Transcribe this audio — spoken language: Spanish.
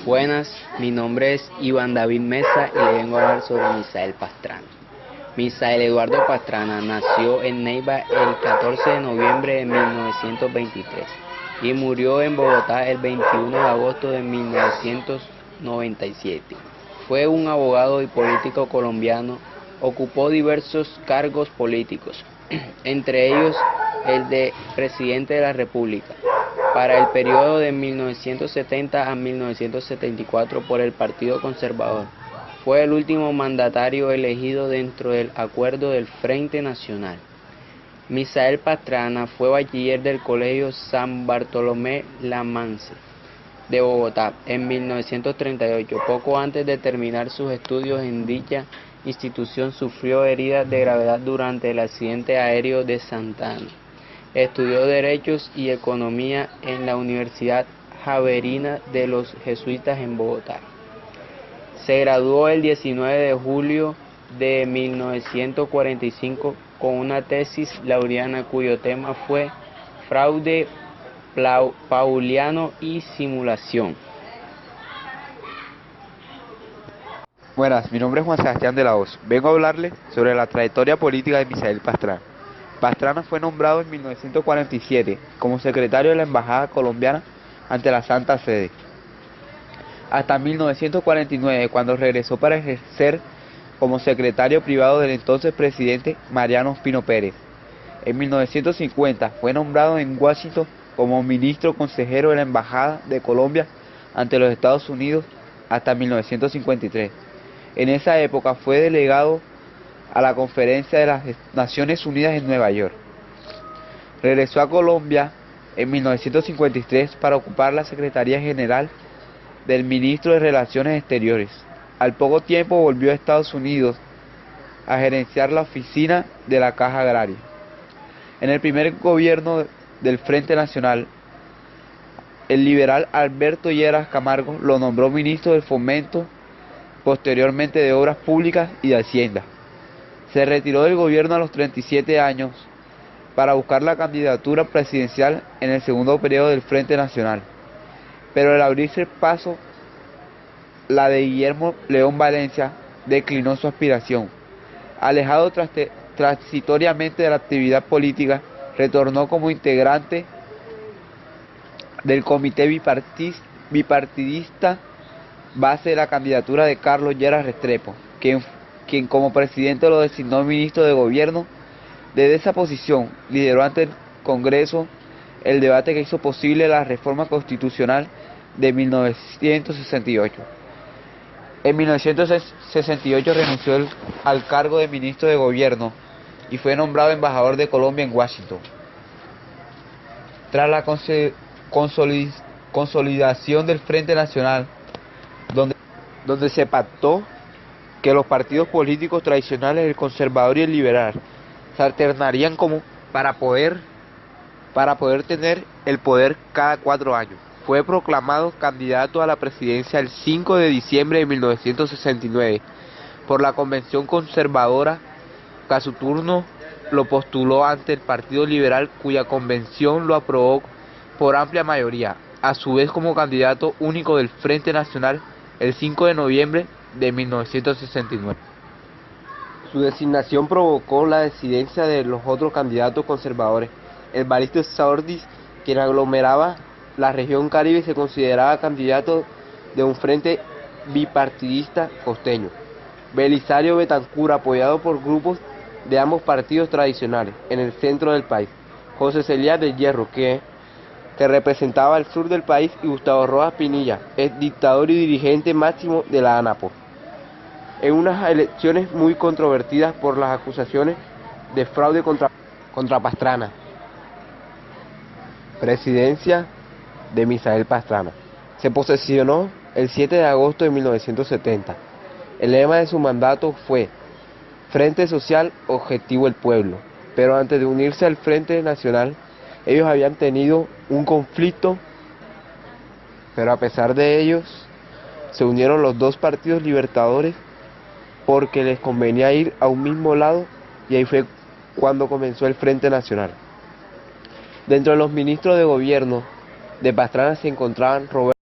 Buenas, mi nombre es Iván David Mesa y le vengo a hablar sobre Misael Pastrana. Misael Eduardo Pastrana nació en Neiva el 14 de noviembre de 1923 y murió en Bogotá el 21 de agosto de 1997. Fue un abogado y político colombiano, ocupó diversos cargos políticos, entre ellos el de presidente de la República, para el periodo de 1970 a 1974 por el Partido Conservador. Fue el último mandatario elegido dentro del acuerdo del Frente Nacional. Misael Pastrana fue bachiller del Colegio San Bartolomé Lamanse de Bogotá en 1938. Poco antes de terminar sus estudios en dicha institución sufrió heridas de gravedad durante el accidente aéreo de Santa Ana. Estudió Derechos y Economía en la Universidad Javeriana de los Jesuitas en Bogotá. Se graduó el 19 de julio de 1945 con una tesis laureana cuyo tema fue Fraude Pauliano y Simulación. Buenas, mi nombre es Juan Sebastián de la Hoz. Vengo a hablarle sobre la trayectoria política de Misael Pastrana. Pastrana fue nombrado en 1947 como secretario de la Embajada colombiana ante la Santa Sede, hasta 1949, cuando regresó para ejercer como secretario privado del entonces presidente Mariano Ospino Pérez. En 1950 fue nombrado en Washington como ministro consejero de la Embajada de Colombia ante los Estados Unidos hasta 1953. En esa época fue delegado a la Conferencia de las Naciones Unidas en Nueva York. Regresó a Colombia en 1953 para ocupar la Secretaría General del Ministro de Relaciones Exteriores. Al poco tiempo volvió a Estados Unidos a gerenciar la oficina de la Caja Agraria. En el primer gobierno del Frente Nacional, el liberal Alberto Lleras Camargo lo nombró ministro del Fomento, posteriormente de Obras Públicas y de Hacienda. Se retiró del gobierno a los 37 años para buscar la candidatura presidencial en el segundo periodo del Frente Nacional. Pero al abrirse paso la de Guillermo León Valencia, declinó su aspiración. Alejado transitoriamente de la actividad política, retornó como integrante del comité bipartidista base de la candidatura de Carlos Lleras Restrepo, quien como presidente lo designó ministro de Gobierno. Desde esa posición lideró ante el Congreso el debate que hizo posible la reforma constitucional de 1968. En 1968 renunció al cargo de ministro de Gobierno y fue nombrado embajador de Colombia en Washington. Tras la consolidación del Frente Nacional, donde se pactó que los partidos políticos tradicionales, el conservador y el liberal, se alternarían para poder tener el poder cada 4 años. Fue proclamado candidato a la presidencia el 5 de diciembre de 1969 por la Convención Conservadora, que a su turno lo postuló ante el Partido Liberal, cuya convención lo aprobó por amplia mayoría, a su vez como candidato único del Frente Nacional el 5 de noviembre de 1969. Su designación provocó la disidencia de los otros candidatos conservadores. Evaristo Sordis, quien aglomeraba la región Caribe, se consideraba candidato de un frente bipartidista costeño. Belisario Betancur, apoyado por grupos de ambos partidos tradicionales en el centro del país. José Celias de Hierro, que representaba el sur del país, y Gustavo Rojas Pinilla, ex dictador y dirigente máximo de la ANAPO. En unas elecciones muy controvertidas por las acusaciones de fraude contra Pastrana. Presidencia de Misael Pastrana. Se posesionó el 7 de agosto de 1970. El lema de su mandato fue Frente Social, Objetivo el Pueblo. Pero antes de unirse al Frente Nacional, ellos habían tenido un conflicto, pero a pesar de ellos, se unieron los dos partidos libertadores porque les convenía ir a un mismo lado, y ahí fue cuando comenzó el Frente Nacional. Dentro de los ministros de gobierno de Pastrana se encontraban Roberto